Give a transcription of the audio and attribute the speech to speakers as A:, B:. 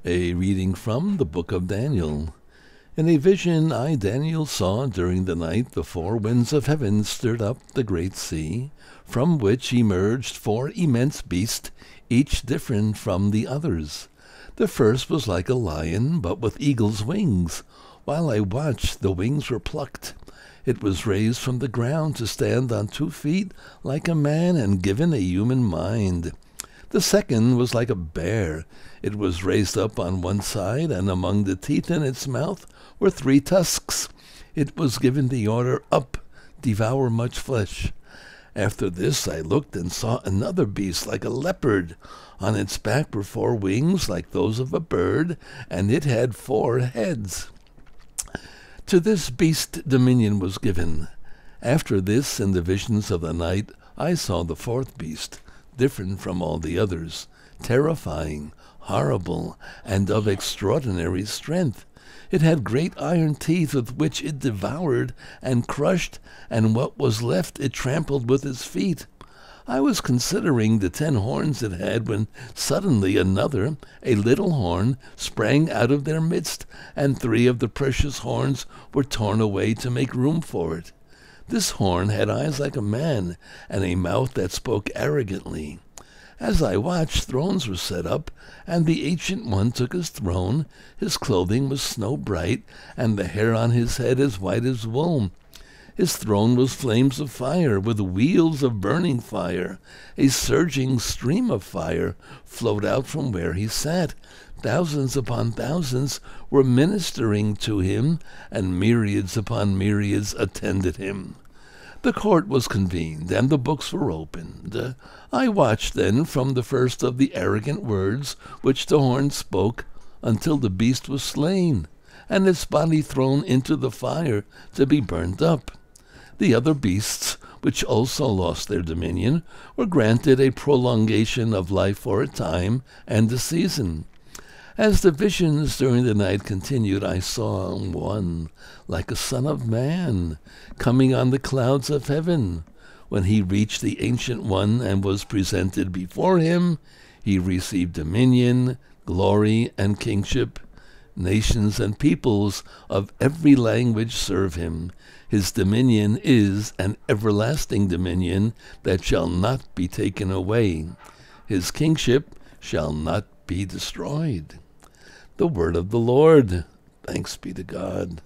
A: A reading from the book of Daniel. In a vision I, Daniel, saw during the night the four winds of heaven stirred up the great sea, from which emerged four immense beasts, each different from the others. The first was like a lion, but with eagle's wings. While I watched, the wings were plucked. It was raised from the ground to stand on 2 feet like a man and given a human mind. The second was like a bear. It was raised up on one side, and among the teeth in its mouth were 3 tusks. It was given the order, "Up, devour much flesh." After this I looked and saw another beast like a leopard. On its back were 4 wings like those of a bird, and it had 4 heads. To this beast dominion was given. After this, in the visions of the night, I saw the 4th beast, different from all the others, terrifying, horrible, and of extraordinary strength. It had great iron teeth with which it devoured and crushed, and what was left it trampled with its feet. I was considering the 10 horns it had when suddenly another, a little horn, sprang out of their midst, and 3 of the precious horns were torn away to make room for it. This horn had eyes like a man, and a mouth that spoke arrogantly. As I watched, thrones were set up, and the Ancient One took his throne. His clothing was snow bright, and the hair on his head as white as wool. His throne was flames of fire, with wheels of burning fire. A surging stream of fire flowed out from where he sat. Thousands upon thousands were ministering to him, and myriads upon myriads attended him. The court was convened, and the books were opened. I watched then from the first of the arrogant words which the horn spoke until the beast was slain, and its body thrown into the fire to be burned up. The other beasts, which also lost their dominion, were granted a prolongation of life for a time and a season. As the visions during the night continued, I saw one, like a son of man, coming on the clouds of heaven. When he reached the Ancient One and was presented before him, he received dominion, glory, and kingship. Nations and peoples of every language serve him. His dominion is an everlasting dominion that shall not be taken away. His kingship shall not be destroyed. The word of the Lord. Thanks be to God.